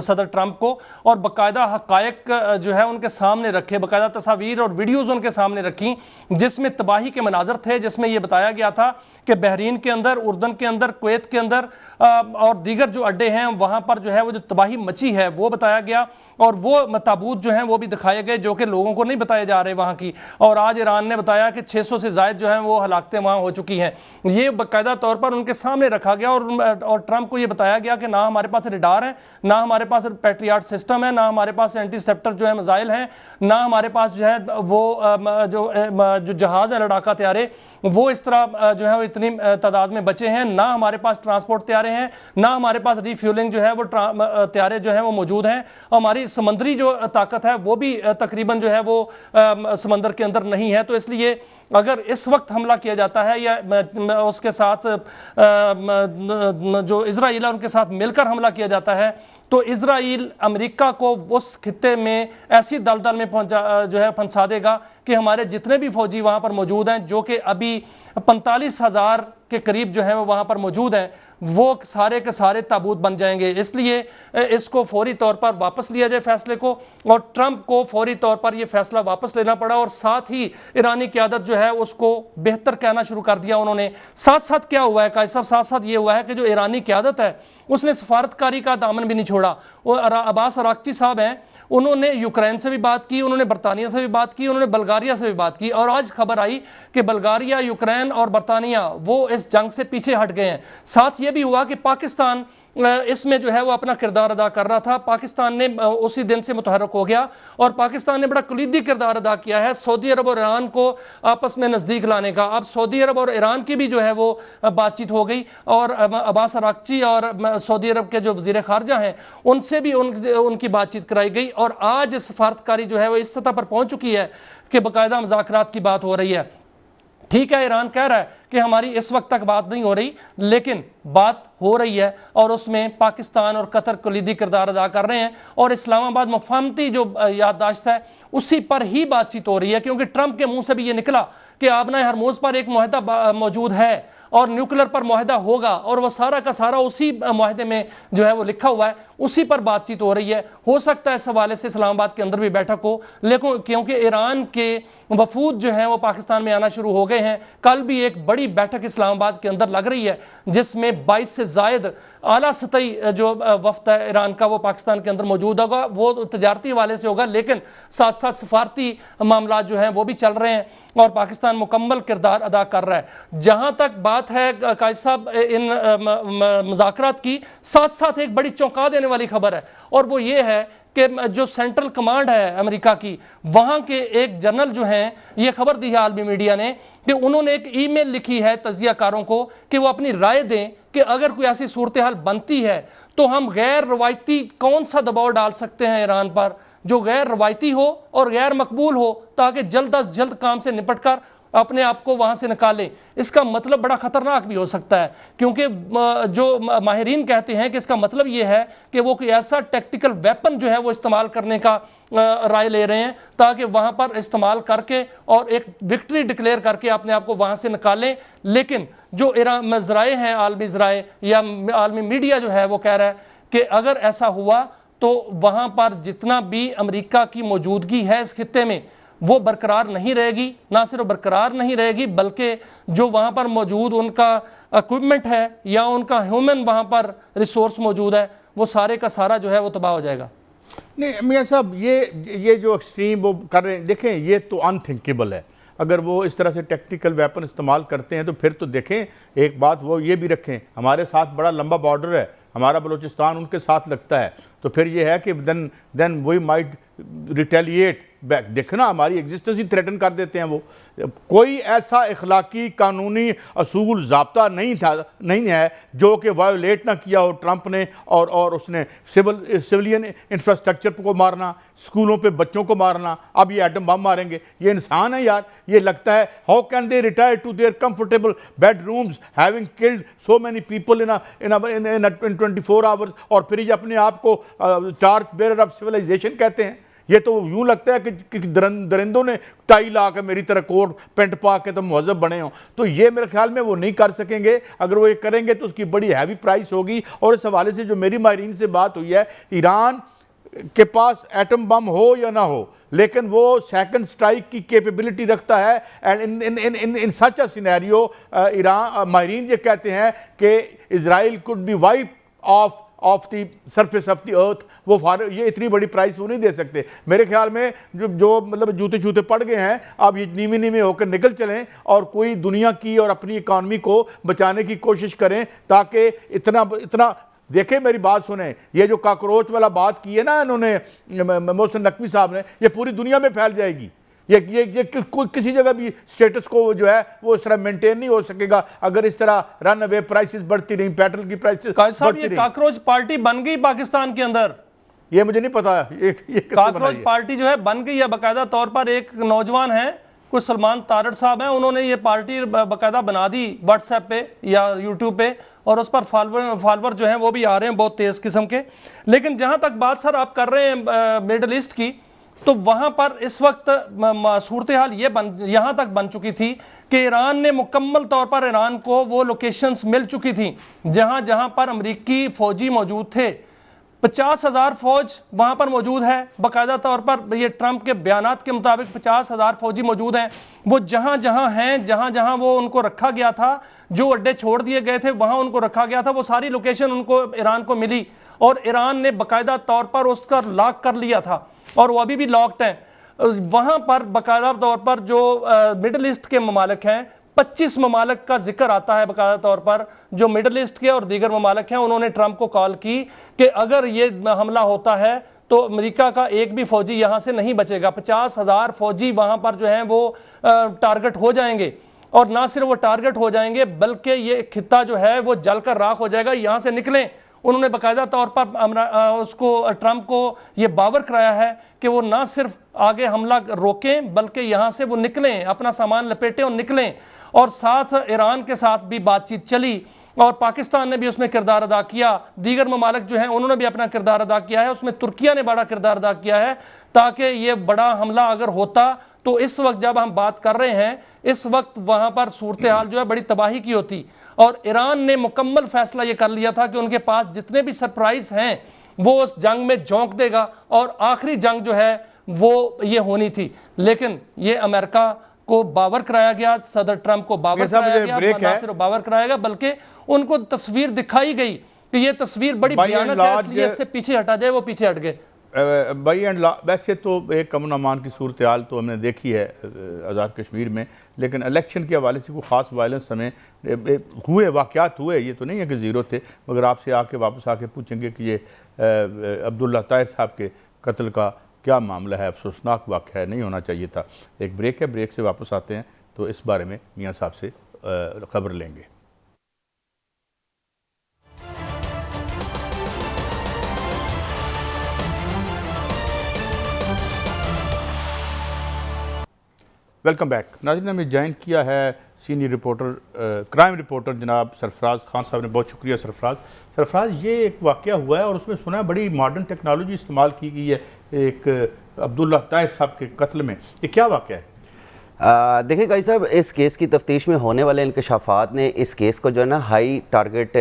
सदर ट्रंप को, और बाकायदा हकायक जो है उनके सामने रखे, बाकायदा तस्वीर और वीडियोज़ उनके सामने रखी, जिसमें तबाही के मनाजर थे, जिसमें यह बताया गया था कि बहरीन के अंदर, उर्दन के अंदर, कुवैत के अंदर और दीगर जो अड्डे हैं वहां पर जो है वो जो तबाही मची है वो बताया गया, और वो ताबूत जो हैं वो भी दिखाए गए जो कि लोगों को नहीं बताए जा रहे वहां की। और आज ईरान ने बताया कि 600 से ज़ायद जो हैं वो हलाकतें वहां हो चुकी हैं। ये बाकायदा तौर पर उनके सामने रखा गया, और ट्रंप को ये बताया गया कि ना हमारे पास रडार है, ना हमारे पास पैट्रियट सिस्टम है, ना हमारे पास एंटीसेप्टर जो है मिसाइल हैं, ना हमारे पास जो है वो जो जहाज है लड़ाका त्यारे वो इस तरह जो है वो इतनी तादाद में बचे हैं, ना हमारे पास ट्रांसपोर्ट त्यारे हैं, ना हमारे पास रिफ्यूलिंग जो है वो त्यारे जो है वो मौजूद हैं। हमारी समंदरी जो ताकत है वो भी तकरीबन जो है वो समंदर के अंदर नहीं है। तो इसलिए अगर इस वक्त हमला किया जाता है या उसके साथ जो इजराइल है उनके साथ मिलकर हमला किया जाता है, तो इजराइल अमेरिका को उस खित्ते में ऐसी दलदल में जो है फंसा देगा कि हमारे जितने भी फौजी वहां पर मौजूद हैं, जो कि अभी 45,000 के करीब जो है वो वहां पर मौजूद हैं, वो सारे के सारे ताबूत बन जाएंगे। इसलिए इसको फौरी तौर पर वापस लिया जाए फैसले को, और ट्रंप को फौरी तौर पर यह फैसला वापस लेना पड़ा, और साथ ही ईरानी क़यादत जो है उसको बेहतर कहना शुरू कर दिया उन्होंने। साथ साथ क्या हुआ है कायद साहब, साथ साथ ये हुआ है कि जो ईरानी क़यादत है उसने सफारतकारी का दामन भी नहीं छोड़ा। वो अब्बास अराक्ची साहब हैं, उन्होंने यूक्रेन से भी बात की, उन्होंने बरतानिया से भी बात की, उन्होंने बल्गारिया से भी बात की, और आज खबर आई कि बल्गारिया, यूक्रेन और बरतानिया वो इस जंग से पीछे हट गए हैं। साथ ये भी हुआ कि पाकिस्तान इसमें जो है वो अपना किरदार अदा कर रहा था। पाकिस्तान ने उसी दिन से मुतहरक हो गया, और पाकिस्तान ने बड़ा कलीदी किरदार अदा किया है सऊदी अरब और ईरान को आपस में नज़दीक लाने का। अब सऊदी अरब और ईरान की भी जो है वो बातचीत हो गई, और अब्बास अराक्ची और सऊदी अरब के जो वज़ीर ख़ारजा हैं उनसे भी उनकी बातचीत कराई गई, और आज सफारतकारी जो है वो इस सतह पर पहुंच चुकी है कि बाकायदा मुज़ाकरात की बात हो रही है। ठीक है, ईरान कह रहा है कि हमारी इस वक्त तक बात नहीं हो रही, लेकिन बात हो रही है, और उसमें पाकिस्तान और कतर कलीदी किरदार अदा कर रहे हैं, और इस्लामाबाद मफाहमती जो याददाश्त है उसी पर ही बातचीत हो रही है, क्योंकि ट्रंप के मुंह से भी ये निकला कि आबना हरमुज पर एक मुआहदा मौजूद है और न्यूक्लियर पर मुआहदा होगा, और वह सारा का सारा उसी मुआहदे में जो है वो लिखा हुआ है, उसी पर बातचीत हो रही है। हो सकता है इस हवाले से इस्लामाबाद के अंदर भी बैठक हो, लेकिन क्योंकि ईरान के वफूद जो हैं वो पाकिस्तान में आना शुरू हो गए हैं, कल भी एक बड़ी बैठक इस्लामाबाद के अंदर लग रही है जिसमें 22 से जायद आला सतही जो वफ्द है ईरान का वो पाकिस्तान के अंदर मौजूद होगा। वो तजारती हवाले से होगा, लेकिन साथ साथ सफारती मामला जो हैं वो भी चल रहे हैं, और पाकिस्तान मुकम्मल किरदार अदा कर रहा है। जहां तक बात है कायद साहब इन मुज़ाकरात की, साथ साथ एक बड़ी चौंका देने वाली खबर है, और वो ये है कि जो सेंट्रल कमांड है अमेरिका की, वहां के एक जनरल जो हैं, ये खबर दी है आलमी मीडिया ने कि उन्होंने एक ईमेल लिखी है तजियाकारों को कि वो अपनी राय दें कि अगर कोई ऐसी सूरत हाल बनती है तो हम गैर रवायती कौन सा दबाव डाल सकते हैं ईरान पर जो गैर रवायती हो और गैर मकबूल हो, ताकि जल्द अज जल्द काम से निपट कर अपने आप को वहां से निकालें। इसका मतलब बड़ा खतरनाक भी हो सकता है, क्योंकि जो माहिरीन कहते हैं कि इसका मतलब यह है कि वो कोई ऐसा टैक्टिकल वेपन जो है वो इस्तेमाल करने का राय ले रहे हैं, ताकि वहां पर इस्तेमाल करके और एक विक्ट्री डिक्लेयर करके अपने आप को वहां से निकालें। लेकिन जो ईरान ज़राए हैं, आलमी ज़राए या आलमी मीडिया जो है वो कह रहा है कि अगर ऐसा हुआ तो वहां पर जितना भी अमेरिका की मौजूदगी है इस खित्ते में वो बरकरार नहीं रहेगी। ना सिर्फ बरकरार नहीं रहेगी, बल्कि जो वहां पर मौजूद उनका इक्विपमेंट है या उनका ह्यूमन वहां पर रिसोर्स मौजूद है, वो सारे का सारा जो है वो तबाह हो जाएगा। नहीं मियाँ साहब, ये जो एक्सट्रीम वो कर रहे हैं, देखें ये तो अनथिंकेबल है। अगर वो इस तरह से टेक्निकल वेपन इस्तेमाल करते हैं तो फिर तो देखें, एक बात वो ये भी रखें, हमारे साथ बड़ा लंबा बॉर्डर है, हमारा बलूचिस्तान उनके साथ लगता है, तो फिर ये है कि then we might retaliate back. देखना हमारी एग्जिस्टेंस ही थ्रेटन कर देते हैं वो। कोई ऐसा इखलाकी कानूनी असूल ज़ाब्ता नहीं है जो कि वायोलेट ना किया हो ट्रंप ने, और उसने सिविलियन इंफ्रास्ट्रक्चर को मारना, स्कूलों पे बच्चों को मारना, अब ये एटम बम मारेंगे। ये इंसान है यार। ये लगता है how can they retire to their comfortable bedrooms having killed so many people in 24 hours, और फिर ये अपने आप को चार्ज बेरर ऑफ सिविलाइजेशन कहते हैं। ये तो यूं लगता है कि दरिंदों ने टाई ला के मेरी तरह कोट पेंट पा के तो मुहज़्ज़ब बने हों। तो ये मेरे ख्याल में वो नहीं कर सकेंगे। अगर वो ये करेंगे तो उसकी बड़ी हैवी प्राइस होगी। और इस हवाले से जो मेरी माहिरीन से बात हुई है, ईरान के पास एटम बम हो या ना हो, लेकिन वो सेकंड स्ट्राइक की कैपेबिलिटी रखता है। And in such a scenario Iran माहिरीन ये कहते हैं कि Israel could be wipe off the surface of the earth. वो ये इतनी बड़ी प्राइस वो नहीं दे सकते। मेरे ख्याल में जो मतलब जूते छूते पड़ गए हैं, अब ये नीवे होकर निकल चलें और कोई दुनिया की और अपनी इकॉनमी को बचाने की कोशिश करें, ताकि इतना देखें, मेरी बात सुने, ये जो कॉकरोच वाला बात की है ना इन्होंने, मोहसिन नकवी साहब ने, ये पूरी दुनिया में फैल जाएगी। ये कोई किसी जगह भी स्टेटस को जो है वो इस तरह मेंटेन नहीं हो सकेगा अगर इस तरह रन अवे प्राइसेस बढ़ती रही, पेट्रोल की प्राइसेस बढ़ती रही। कॉकरोच पार्टी बन गई पाकिस्तान के अंदर, ये मुझे नहीं पता। कॉकरोच पार्टी जो है बन गई है बाकायदा तौर पर। एक नौजवान है, कुछ सलमान तारड़ साहब हैं, उन्होंने ये पार्टी बाकायदा बना दी व्हाट्सएप पे या यूट्यूब पे, और उस पर फॉलोवर जो हैं वो भी आ रहे हैं बहुत तेज किस्म के। लेकिन जहां तक बात सर आप कर रहे हैं मिडिल ईस्ट की, तो वहां पर इस वक्त सूरत हाल ये यहां तक बन चुकी थी कि ईरान ने मुकम्मल तौर पर ईरान को वो लोकेशंस मिल चुकी थी जहां जहां पर अमरीकी फौजी मौजूद थे। 50,000 फौज वहां पर मौजूद है, बाकायदा तौर पर ये ट्रंप के बयानात के मुताबिक 50,000 फौजी मौजूद हैं। वो जहां जहां हैं, जहां जहां वो उनको रखा गया था, जो अड्डे छोड़ दिए गए थे वहां उनको रखा गया था, वो सारी लोकेशन उनको ईरान को मिली और ईरान ने बाकायदा तौर पर उसका लॉक कर लिया था और वो अभी भी लॉक्ड है। वहां पर बाकायदा तौर पर जो मिडिल ईस्ट के ममालिक हैं, 25 ममालिक का जिक्र आता है बाकायदा तौर पर, जो मिडिल ईस्ट के और दीगर ममालिक हैं, उन्होंने ट्रंप को कॉल की कि अगर ये हमला होता है तो अमेरिका का एक भी फौजी यहां से नहीं बचेगा। 50,000 फौजी वहां पर जो हैं वो टारगेट हो जाएंगे और ना सिर्फ वो टारगेट हो जाएंगे बल्कि ये खित्ता जो है वो जलकर राख हो जाएगा, यहां से निकलें। उन्होंने बाकायदा तौर पर उसको ट्रंप को ये बावर कराया है कि वो ना सिर्फ आगे हमला रोकें बल्कि यहां से वो निकलें, अपना सामान लपेटें और निकलें। और साथ ईरान के साथ भी बातचीत चली और पाकिस्तान ने भी उसमें किरदार अदा किया, दीगर ममालिक जो हैं उन्होंने भी अपना किरदार अदा किया है, उसमें तुर्किया ने बड़ा किरदार अदा किया है ताकि ये बड़ा हमला अगर होता तो इस वक्त जब हम बात कर रहे हैं इस वक्त वहां पर सूरत हाल जो है बड़ी तबाही की होती। और ईरान ने मुकम्मल फैसला ये कर लिया था कि उनके पास जितने भी सरप्राइज हैं वो उस जंग में झोंक देगा और आखिरी जंग जो है वो ये होनी थी, लेकिन ये अमेरिका को बावर कराया गया, सदर ट्रंप को बावर कराया गया, ना सिर्फ बावर कराया गया बल्कि उनको तस्वीर दिखाई गई कि ये तस्वीर बड़ी भयानक है, इसलिए इससे पीछे हटा जाए, वो पीछे हट गए। बाई एंड वैसे तो एक अमन अमान की सूरत हाल तो हमने देखी है आज़ाद कश्मीर में, लेकिन इलेक्शन के हवाले से कोई ख़ास वायलेंस हमें हुए वाक़यात हुए, ये तो नहीं है कि ज़ीरो थे, मगर आपसे आके वापस आके पूछेंगे कि ये अब्दुल्ला ताहिर साहब के कत्ल का क्या मामला है, अफसोसनाक वाक़या है, नहीं होना चाहिए था। एक ब्रेक है, ब्रेक से वापस आते हैं तो इस बारे में मियाँ साहब से खबर लेंगे। Welcome back. नाज़रीन, हमें ज्वाइन किया है सीनियर रिपोर्टर क्राइम रिपोर्टर जनाब सरफराज खान साहब ने। बहुत शुक्रिया सरफराज, ये एक वाक़या हुआ है और उसमें सुना है बड़ी मॉडर्न टेक्नोलॉजी इस्तेमाल की गई है एक अब्दुल्ला ताहिर साहब के कत्ल में, ये क्या वाक़या है? देखिए गाई साहब, इस केस की तफ्तीश में होने वाले इंकशाफात ने इस केस को जो है ना हाई टारगेट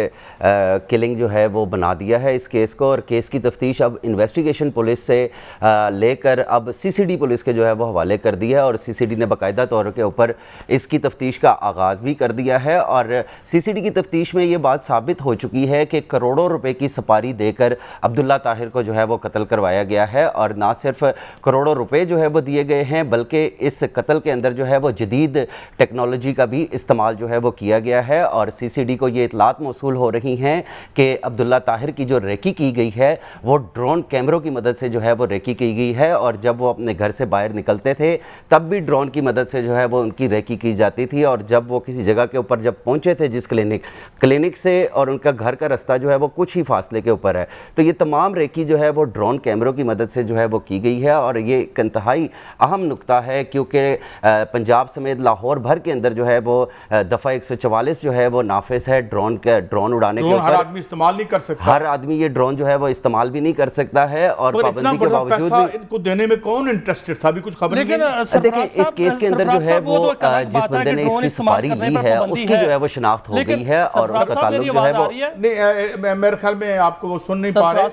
किलिंग जो है वो बना दिया है इस केस को, और केस की तफ्तीश अब इन्वेस्टिगेशन पुलिस से लेकर अब सीसीडी पुलिस के जो है वो हवाले कर दिया है और सीसीडी ने बाकायदा तौर के ऊपर इसकी तफ्तीश का आगाज़ भी कर दिया है। और सीसीडी की तफ्तीश में ये बात साबित हो चुकी है कि करोड़ों रुपए की सपारी देकर अब्दुल्ला ताहिर को जो है वो कत्ल करवाया गया है, और ना सिर्फ करोड़ों रुपए जो है वो दिए गए हैं बल्कि इस कत्ल के अंदर जो है वो जदीद टेक्नोलॉजी का भी इस्तेमाल जो है वो किया गया है। और सीसीडी को ये इतलात मौसूल हो रही हैं कि अब्दुल्ला ताहिर की जो रेकी की गई है वो ड्रोन कैमरों की मदद से जो है वो रेकी की गई है, और जब वो अपने घर से बाहर निकलते थे तब भी ड्रोन की मदद से जो है वो उनकी रेकी की जाती थी, और जब वो किसी जगह के ऊपर जब पहुंचे थे जिस क्लिनिक से और उनका घर का रास्ता जो है वो कुछ ही फासले के ऊपर है, तो ये तमाम रेकी जो है वो ड्रोन कैमरों की मदद से जो है वो की गई है। और ये एक इंतहाई अहम नुकता है क्योंकि पंजाब समेत लाहौर भर के अंदर जो है वो दफ़ा 144 जो है वो नाफिज है ड्रोन उड़ाने के ऊपर। हर आदमी इस्तेमाल नहीं कर सकता, हर आदमी ये ड्रोन जो है वो इस्तेमाल भी नहीं कर सकता है, और पाबंदी के बावजूद भी इनको देने में कौन इंटरेस्टेड था, अभी कुछ खबर नहीं है। देखिए, इस केस के अंदर जो है वो जिस बंदे ने इसकी सफारी ली है उसकी जो है वो शिनाख्त हो गई है और उसका ताल्लुक जो है वो नहीं, मेरे ख्याल में आपको वो सुन नहीं पा रहे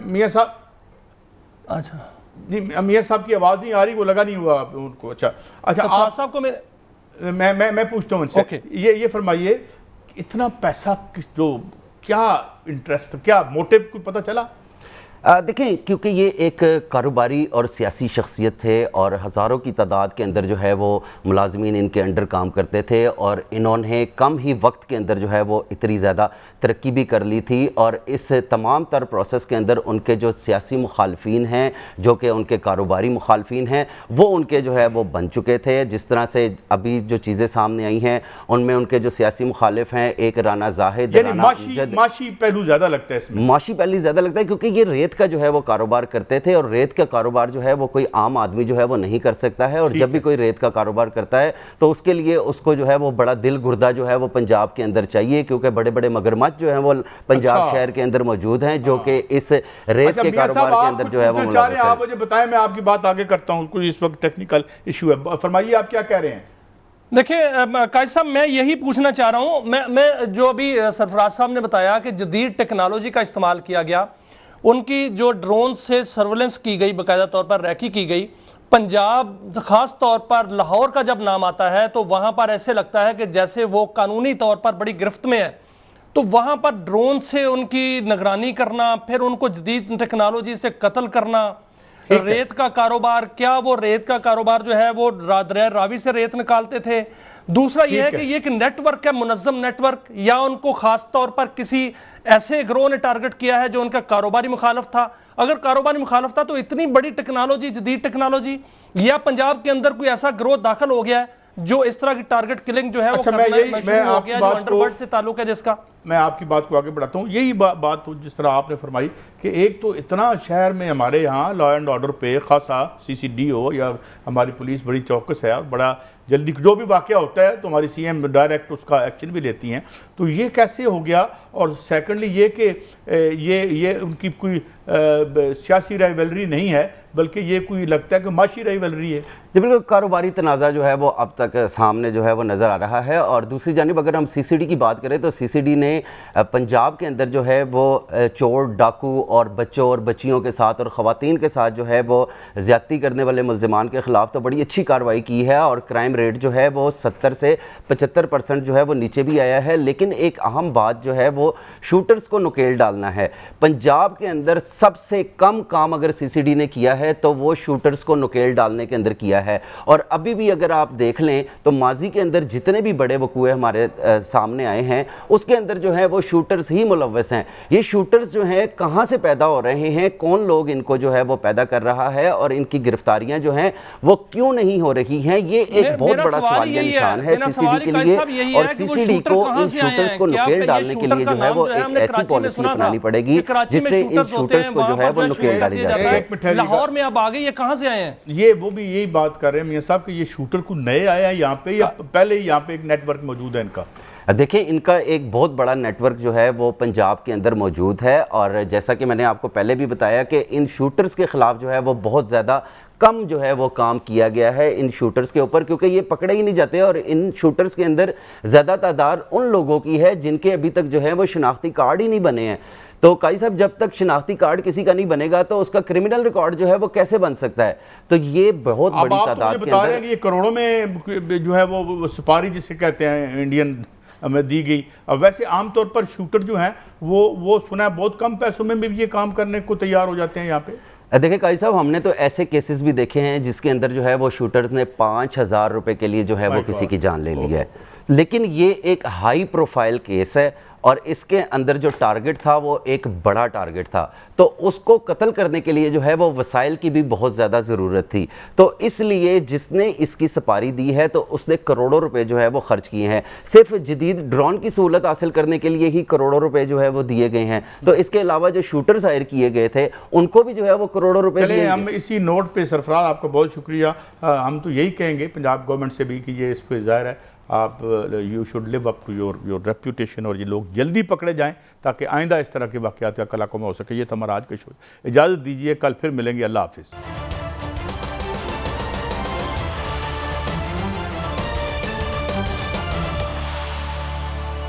मियाँ साहब। अच्छा नहीं, मियाँ साहब की आवाज़ नहीं आ रही, वो लगा नहीं हुआ उनको। अच्छा आप साहब को मैं पूछता हूँ उनसे, ये फरमाइए इतना पैसा जो क्या इंटरेस्ट, क्या मोटिव कुछ पता चला? देखें, क्योंकि ये एक कारोबारी और सियासी शख्सियत थे और हज़ारों की तादाद के अंदर जो है वो मुलाजमीन इनके अंडर काम करते थे, और इन्होंने कम ही वक्त के अंदर जो है वो इतनी ज़्यादा तरक्की भी कर ली थी, और इस तमाम तर प्रोसेस के अंदर उनके जो सियासी मुखालफीन हैं जो कि उनके कारोबारी मुखालफीन हैं वो उनके जो है वो बन चुके थे। जिस तरह से अभी जो चीज़ें सामने आई हैं उनमें उनके जो सियासी मुखालिफ हैं, एक राना जाहिद, माशी पहलू ज़्यादा लगता है इसमें, माशी पहलू ज़्यादा लगता है क्योंकि ये रेत रेत का जो है वो कारोबार करते थे, और रेत का कारोबार जो है वो कोई आम आदमी जो है वो नहीं कर सकता है। और जब भी कोई रेत का कारोबार करता है तो उसके लिए उसको जो है वो बड़ा दिल गुर्दा जो है वो पंजाब के अंदर चाहिए, क्योंकि बड़े बड़े मगरमच्छ जो है वो पंजाब शहर के अंदर मौजूद हैं, जो कि इस रेत के कारोबार के अंदर जो है वो मुलव्वस है। आप मुझे बताएं, मैं आपकी बात आगे करता हूँ, कुछ इस वक्त टेक्निकल इशू है, फरमाइए आप क्या कह रहे हैं। देखिए काजी साहब, मैं यही पूछना चाह रहा हूं, मैं जो अभी सरफराज साहब ने बताया कि जदीद टेक्नोलॉजी का इस्तेमाल किया गया, उनकी जो ड्रोन से सर्वेलेंस की गई, बाकायदा तौर पर रैकी की गई। पंजाब खास तौर पर लाहौर का जब नाम आता है तो वहां पर ऐसे लगता है कि जैसे वो कानूनी तौर पर बड़ी गिरफ्त में है। तो वहां पर ड्रोन से उनकी निगरानी करना, फिर उनको जदीद टेक्नोलॉजी से कत्ल करना, रेत का कारोबार, क्या वो रेत का कारोबार जो है वो रावी से रेत निकालते थे? दूसरा यह है कि ये एक नेटवर्क है, मुनज्जम नेटवर्क, या उनको खास तौर पर किसी ऐसे गिरोह ने टारगेट किया है जो उनका कारोबारी मुखालफ था? अगर कारोबारी मुखालफ था तो इतनी बड़ी टेक्नोलॉजी, जदीद टेक्नोलॉजी, या पंजाब के अंदर कोई ऐसा गिरोह दाखिल हो गया है जो इस तरह की टारगेट किलिंग जो है वो करना शुरू हो गया, जो अंडरवर्ल्ड से ताल्लुक है जिसका? मैं आपकी बात को आगे बढ़ाता हूँ। यही बात जिस तरह आपने फरमाई कि एक तो इतना शहर में हमारे यहाँ लॉ एंड ऑर्डर पे खासा CCD हो या हमारी पुलिस बड़ी चौकस है और बड़ा जल्दी जो भी वाक़या होता है तो हमारी CM डायरेक्ट उसका एक्शन भी लेती हैं, तो ये कैसे हो गया? और सेकंडली ये कि ये उनकी कोई सियासी राइवलरी नहीं है, बल्कि ये कोई लगता है कि माशी राइवलरी है। जी बिल्कुल, कारोबारी तनाज़ा जो है वो अब तक सामने जो है वो नज़र आ रहा है। और दूसरी जानिब अगर हम CCD की बात करें तो CCD ने पंजाब के अंदर जो है वो चोर, डाकू और बच्चों और बच्चियों के साथ और ख़वातीन के साथ जो है वो ज़्यादती करने वाले मुल्ज़िमान के ख़िलाफ़ तो बड़ी अच्छी कार्रवाई की है, और क्राइम रेट जो है वो 70 से 75% जो है वो नीचे भी आया है। लेकिन एक अहम बात जो है वो शूटर्स को नुकेल डालना है। पंजाब के अंदर सबसे कम काम अगर CCD ने किया है तो वो शूटर्स को नुकेल डालने के अंदर किया है। और अभी भी अगर आप देख लें तो माजी के अंदर जितने भी बड़े वकूए हमारे सामने आए हैं उसके अंदर जो है वो शूटर्स ही मुलव्वस हैं। ये शूटर्स जो हैं कहाँ से पैदा हो रहे हैं, कौन लोग इनको जो है वो पैदा कर रहा है, और इनकी गिरफ्तारियां जो हैं वो क्यों नहीं हो रही हैं, ये एक बहुत बड़ा सवालिया निशान है CCD के लिए। और CCD को इन शूटर्स को नुकेल डालने के लिए जो है वो एक ऐसी पॉलिसी अपनानी पड़ेगी जिससे इन शूटर्स को जो है वो नुकेल डाली जा सके। लाहौर में अब आगे ये कहां से आए हैं? ये वो भी यही बात कर रहे हैं मियां साहब कि ये शूटर को नए आया है यहाँ पे या पहले ही यहाँ पे एक नेटवर्क मौजूद है इनका? देखिए, इनका एक बहुत बड़ा नेटवर्क जो है वो पंजाब के अंदर मौजूद है। और जैसा कि मैंने आपको पहले भी बताया कि इन शूटर्स के ख़िलाफ़ जो है वो बहुत ज़्यादा कम जो है वो काम किया गया है इन शूटर्स के ऊपर, क्योंकि ये पकड़े ही नहीं जाते। और इन शूटर्स के अंदर ज़्यादा तादाद उन लोगों की है जिनके अभी तक जो है वो शनाख्ती कार्ड ही नहीं बने हैं। तो काई साहब, जब तक शनाख्ती कार्ड किसी का नहीं बनेगा तो उसका क्रिमिनल रिकॉर्ड जो है वो कैसे बन सकता है? तो ये बहुत बड़ी तादाद के अंदर ये करोड़ों में जो है वो सुपारी जिसे कहते हैं इंडियन में दी गई। अब वैसे आमतौर पर शूटर जो हैं वो सुना है बहुत कम पैसों में भी ये काम करने को तैयार हो जाते हैं यहाँ पे। देखिए काई साहब, हमने तो ऐसे केसेस भी देखे हैं जिसके अंदर जो है वो शूटर्स ने 5,000 रुपए के लिए जो है वो किसी की जान ले ली है। लेकिन ये एक हाई प्रोफाइल केस है और इसके अंदर जो टारगेट था वो एक बड़ा टारगेट था, तो उसको कत्ल करने के लिए जो है वो वसाइल की भी बहुत ज़्यादा ज़रूरत थी। तो इसलिए जिसने इसकी सपारी दी है तो उसने करोड़ों रुपए जो है वो खर्च किए हैं। सिर्फ जदीद ड्रोन की सहूलत हासिल करने के लिए ही करोड़ों रुपए जो है वो दिए गए हैं। तो इसके अलावा जो शूटर्स हायर किए गए थे उनको भी जो है वो करोड़ों रुपए दिए। हम इसी नोट पर सरफराज आपका बहुत शुक्रिया। हम तो यही कहेंगे पंजाब गवर्नमेंट से भी कि ये इस पर ज़ाहिर है आप you should live up to your reputation, और ये लोग जल्दी पकड़े जाएं ताकि आइंदा इस तरह के वाक़यात या कलाकों में हो सके। ये तो हमारा आज का शो। इजाज़त दीजिए, कल फिर मिलेंगे। अल्लाह हाफिज़।